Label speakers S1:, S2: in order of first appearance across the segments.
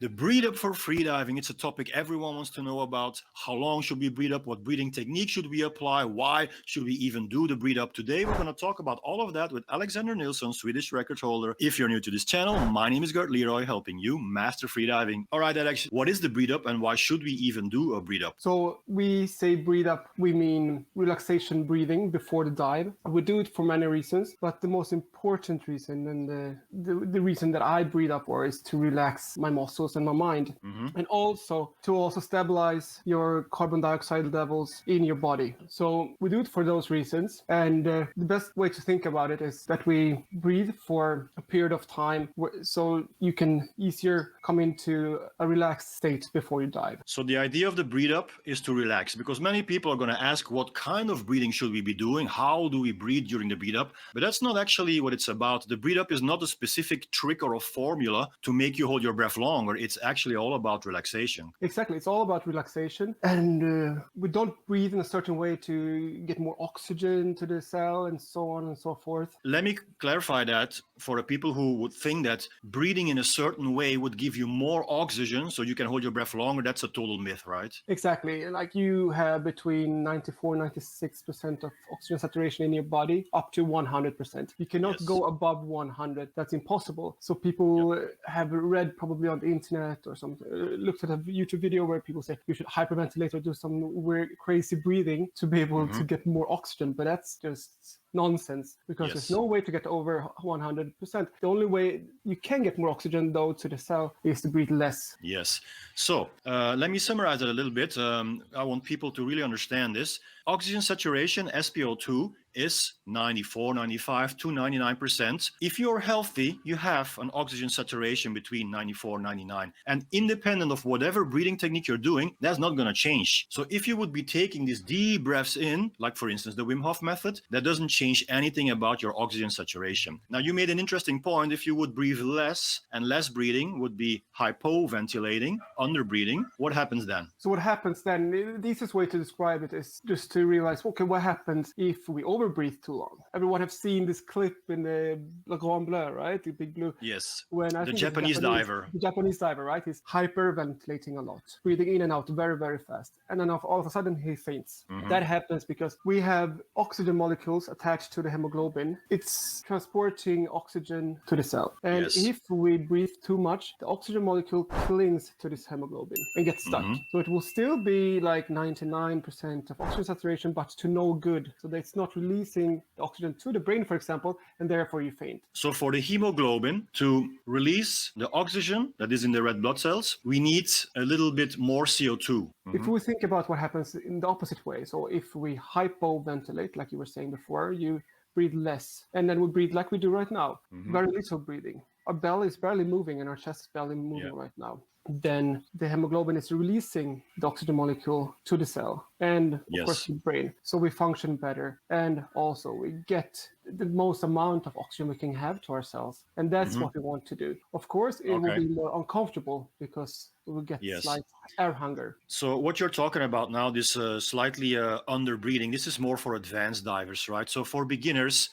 S1: The breathe up for freediving, it's a topic everyone wants to know about. How long should we breathe up? What breathing technique should we apply? Why should we even do the breathe up? Today, we're going to talk about all of that with Alexander Nilsson, Swedish record holder. If you're new to this channel, my name is Gert Leroy, helping you master freediving. All right, Alex, what is the breathe up and why should we even do a breathe up?
S2: So we say breathe up, we mean relaxation breathing before the dive. We do it for many reasons, but the most important reason and the reason that I breathe up for is to relax my muscles and my mind, and also to stabilize your carbon dioxide levels in your body. So we do it for those reasons, and the best way to think about it is that we breathe for a period of time so you can easier come into a relaxed state before you dive.
S1: So the idea of the breathe up is to relax, because many people are going to ask what kind of breathing should we be doing? How do we breathe during the breathe up? But that's not actually what it's about. The breathe up is not a specific trick or a formula to make you hold your breath longer. It's actually all about relaxation.
S2: Exactly. It's all about relaxation. And we don't breathe in a certain way to get more oxygen to the cell and so on and so forth.
S1: Let me clarify that for the people who would think that breathing in a certain way would give you more oxygen so you can hold your breath longer. That's a total myth, right?
S2: Exactly. Like you have between 94-96% of oxygen saturation in your body up to 100%. You cannot go above 100. That's impossible. So people have read probably on the internet or something, looked at a YouTube video where people say you should hyperventilate or do some weird crazy breathing to be able to get more oxygen. But that's just nonsense, because there's no way to get over 100%. The only way you can get more oxygen though to the cell is to breathe less.
S1: Yes. So let me summarize it a little bit. I want people to really understand this. Oxygen saturation, SpO2, is 94, 95 to 99%. If you're healthy, you have an oxygen saturation between 94 and 99. And independent of whatever breathing technique you're doing, that's not going to change. So if you would be taking these deep breaths in, like for instance the Wim Hof method, that doesn't change anything about your oxygen saturation. Now you made an interesting point. If you would breathe less, and less breathing would be hypoventilating, under breathing, what happens then?
S2: So what happens then, the easiest way to describe it is just to realize, okay, what happens if we overbreathe too long? Everyone have seen this clip in the Le Grand Bleu, right? The Big Blue.
S1: Yes.
S2: When
S1: the Japanese diver.
S2: The Japanese diver, right? He's hyperventilating a lot, breathing in and out very, very fast. And then all of a sudden he faints. That happens because we have oxygen molecules attached to the hemoglobin. It's transporting oxygen to the cell. And if we breathe too much, the oxygen molecule clings to this hemoglobin and gets stuck. So it will still be like 99% of oxygen saturation, but to no good. So that it's not releasing the oxygen to the brain, for example, and therefore you faint.
S1: So for the hemoglobin to release the oxygen that is in the red blood cells, we need a little bit more CO2.
S2: If we think about what happens in the opposite way, so if we hypoventilate, like you were saying before, you breathe less, and then we breathe like we do right now, very little breathing. Our belly is barely moving and our chest is barely moving right now. Then the hemoglobin is releasing the oxygen molecule to the cell and of course to the brain. So we function better, and also we get the most amount of oxygen we can have to our cells. And that's what we want to do. Of course, it will be more uncomfortable because we will get slight air hunger.
S1: So what you're talking about now, this slightly under breathing, this is more for advanced divers, right? So for beginners,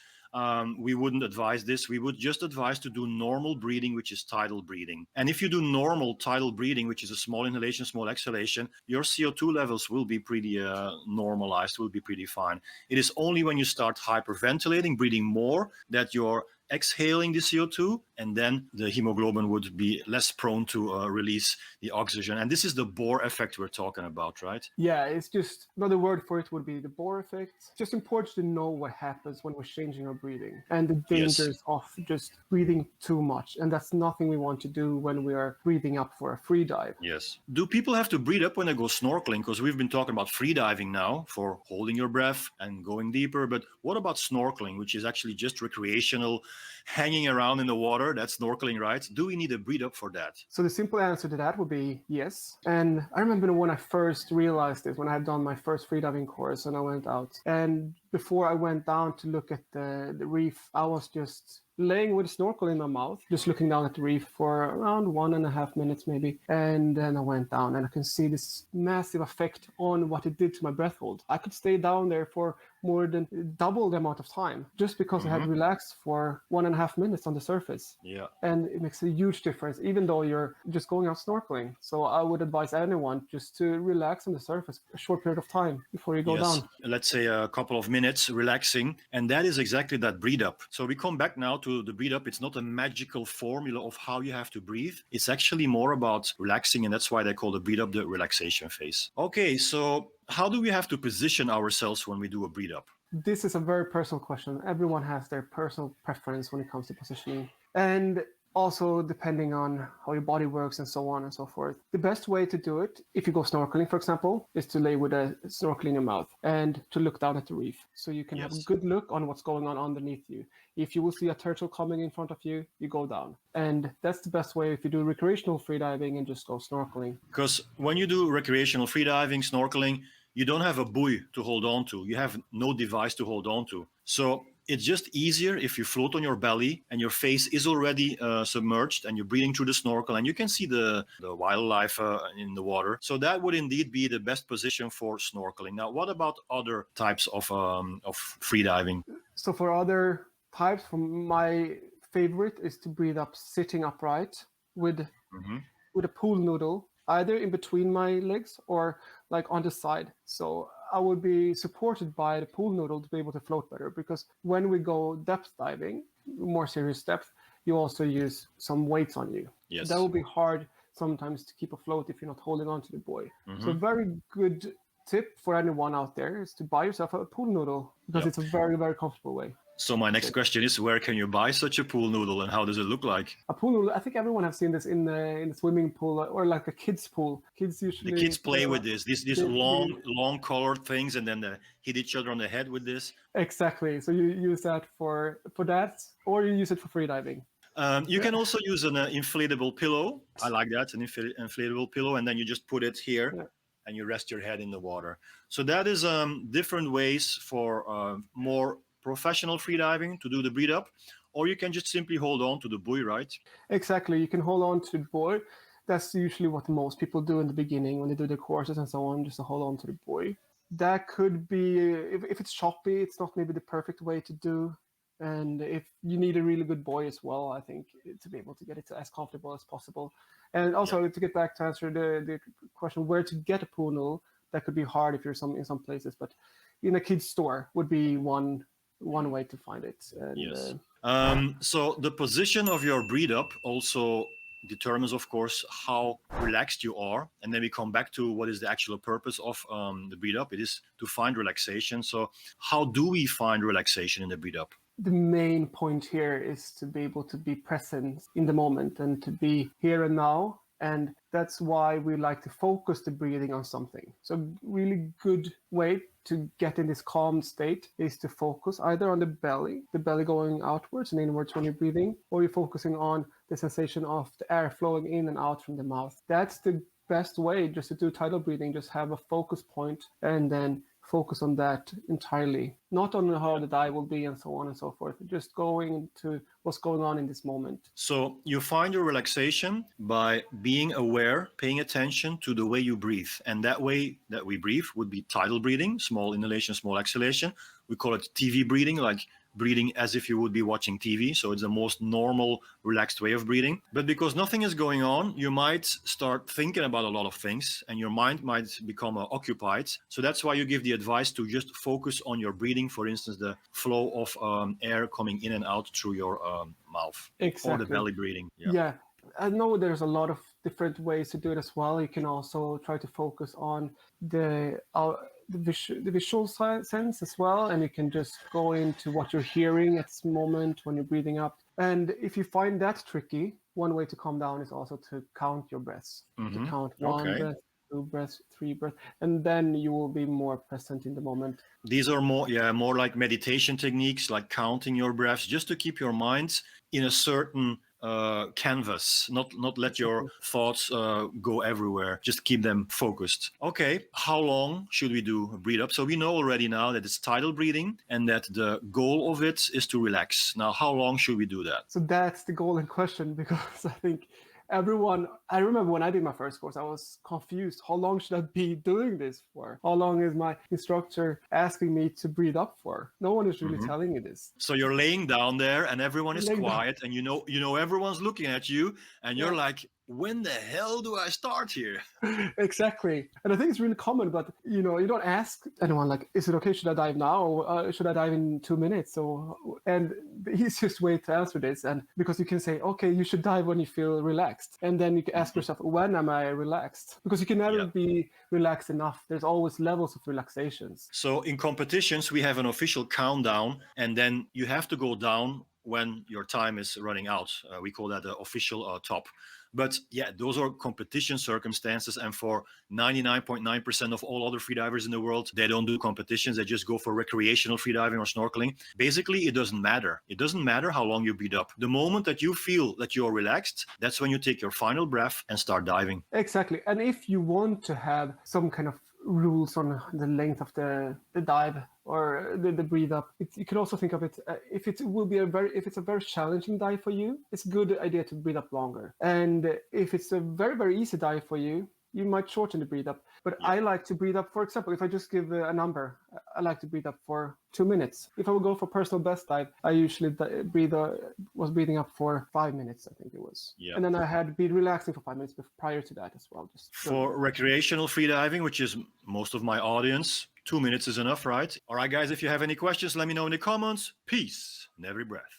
S1: we wouldn't advise this. We would just advise to do normal breathing, which is tidal breathing. And if you do normal tidal breathing, which is a small inhalation, small exhalation, your CO2 levels will be pretty normalized, will be pretty fine. It is only when you start hyperventilating, breathing more, that you're exhaling the CO2, and then the hemoglobin would be less prone to release the oxygen. And this is the Bohr-effect we're talking about, right?
S2: Yeah, it's just another word for it would be the Bohr-effect. It's just important to know what happens when we're changing our breathing and the dangers of just breathing too much. And that's nothing we want to do when we are breathing up for a free dive.
S1: Yes. Do people have to breathe up when they go snorkeling? Because we've been talking about free diving now for holding your breath and going deeper. But what about snorkeling, which is actually just recreational, hanging around in the water? That's snorkeling, right? Do we need a breathe up for that?
S2: So the simple answer to that would be yes. And I remember when I first realized this, when I had done my first freediving course and I went out, and before I went down to look at the reef, I was just laying with a snorkel in my mouth, just looking down at the reef for around 1.5 minutes maybe. And then I went down and I can see this massive effect on what it did to my breath hold. I could stay down there for more than double the amount of time just because I had relaxed for 1.5 minutes on the surface.
S1: Yeah.
S2: And it makes a huge difference, even though you're just going out snorkeling. So I would advise anyone just to relax on the surface a short period of time before you go down.
S1: Let's say a couple of minutes relaxing. And that is exactly that breathe up. So we come back now to the breathe up. It's not a magical formula of how you have to breathe. It's actually more about relaxing. And that's why they call the breathe up the relaxation phase. Okay, so how do we have to position ourselves when we do a breathe up?
S2: This is a very personal question. Everyone has their personal preference when it comes to positioning. And also depending on how your body works and so on and so forth. The best way to do it, if you go snorkeling, for example, is to lay with a snorkel in your mouth and to look down at the reef. So you can have a good look on what's going on underneath you. If you will see a turtle coming in front of you, you go down. And that's the best way if you do recreational freediving and just go snorkeling.
S1: Because when you do recreational freediving, snorkeling, you don't have a buoy to hold on to. You have no device to hold on to. So it's just easier if you float on your belly and your face is already submerged and you're breathing through the snorkel and you can see the wildlife in the water. So that would indeed be the best position for snorkeling. Now, what about other types of freediving?
S2: So for other types, my favorite is to breathe up sitting upright with a pool noodle, either in between my legs or like on the side. So I would be supported by the pool noodle to be able to float better, because when we go depth diving, more serious depth, you also use some weights on you.
S1: Yes.
S2: That will be hard sometimes to keep afloat if you're not holding on to the buoy. So a very good tip for anyone out there is to buy yourself a pool noodle, because it's a very, very comfortable way.
S1: So my next question is, where can you buy such a pool noodle and how does it look like?
S2: A pool noodle, I think everyone has seen this in the swimming pool or like a kid's pool. Kids usually...
S1: The kids play with these long colored things, and then they hit each other on the head with this.
S2: Exactly. So you use that for that, or you use it for freediving.
S1: You can also use an inflatable pillow. I like that, an inflatable pillow, and then you just put it here and you rest your head in the water. So that is different ways for more professional freediving to do the breathe up, or you can just simply hold on to the buoy, right?
S2: Exactly. You can hold on to the buoy. That's usually what most people do in the beginning when they do their courses and so on, just to hold on to the buoy. That could be, if it's choppy, it's not maybe the perfect way to do. And if you need a really good buoy as well, I think, to be able to get it as comfortable as possible. And also to get back to answer the question, where to get a pool noodle, that could be hard if you're in some places, but in a kid's store would be one way to find it. And,
S1: so the position of your breathe up also determines, of course, how relaxed you are. And then we come back to what is the actual purpose of the breathe up. It is to find relaxation. So how do we find relaxation in the breathe up?
S2: The main point here is to be able to be present in the moment and to be here and now. And that's why we like to focus the breathing on something. So really good way to get in this calm state is to focus either on the belly going outwards and inwards when you're breathing, or you're focusing on the sensation of the air flowing in and out from the mouth. That's the best way just to do tidal breathing. Just have a focus point and then focus on that entirely, not on how the dive will be and so on and so forth, just going to what's going on in this moment.
S1: So you find your relaxation by being aware, paying attention to the way you breathe. And that way that we breathe would be tidal breathing, small inhalation, small exhalation. We call it TV breathing, like breathing as if you would be watching TV. So it's the most normal, relaxed way of breathing. But because nothing is going on, you might start thinking about a lot of things and your mind might become occupied. So that's why you give the advice to just focus on your breathing. For instance, the flow of air coming in and out through your mouth.
S2: Exactly.
S1: Or the belly breathing.
S2: Yeah. I know there's a lot of different ways to do it as well. You can also try to focus on the visual sense as well, and you can just go into what you're hearing at this moment when you're breathing up. And if you find that tricky, one way to calm down is also to count your breaths. To count one breath, 2 breaths, 3 breaths, and then you will be more present in the moment.
S1: These are more like meditation techniques, like counting your breaths, just to keep your mind in a certain canvas, not let your
S2: Exactly.
S1: thoughts go everywhere. Just keep them focused. Okay, how long should we do a breathe up? So we know already now that it's tidal breathing and that the goal of it is to relax. Now, how long should we do that?
S2: So that's the golden question, because I think everyone, I remember when I did my first course, I was confused. How long should I be doing this for? How long is my instructor asking me to breathe up for? No one is really telling me this.
S1: So you're laying down there and everyone is
S2: Laying down.
S1: quiet, and you know everyone's looking at you, and you're
S2: Yeah.
S1: like, when the hell do I start here?
S2: Exactly. And I think it's really common, but you don't ask anyone like, is it okay? Should I dive now? Or should I dive in 2 minutes? So, and the easiest way to answer this, and because you can say, okay, you should dive when you feel relaxed. And then you can ask yourself, when am I relaxed? Because you can never
S1: Yeah.
S2: be relaxed enough. There's always levels of relaxations.
S1: So in competitions, we have an official countdown, and then you have to go down when your time is running out. We call that the official top. But yeah, those are competition circumstances. And for 99.9% of all other freedivers in the world, they don't do competitions. They just go for recreational freediving or snorkeling. Basically, it doesn't matter. It doesn't matter how long you breathe up. The moment that you feel that you're relaxed, that's when you take your final breath and start diving.
S2: Exactly. And if you want to have some kind of rules on the length of the dive or the breathe up, you can also think of it, if it's a very challenging dive for you, it's a good idea to breathe up longer. And if it's a very, very easy dive for you, you might shorten the breathe up. But I like to breathe up, for example, if I just give a number, I like to breathe up for 2 minutes. If I would go for personal best dive, I usually was breathing up for 5 minutes, I think it was.
S1: Yeah.
S2: And then I had been relaxing for 5 minutes prior to that as well. Just
S1: for recreational freediving, which is most of my audience, 2 minutes is enough, right? All right, guys, if you have any questions, let me know in the comments. Peace in every breath.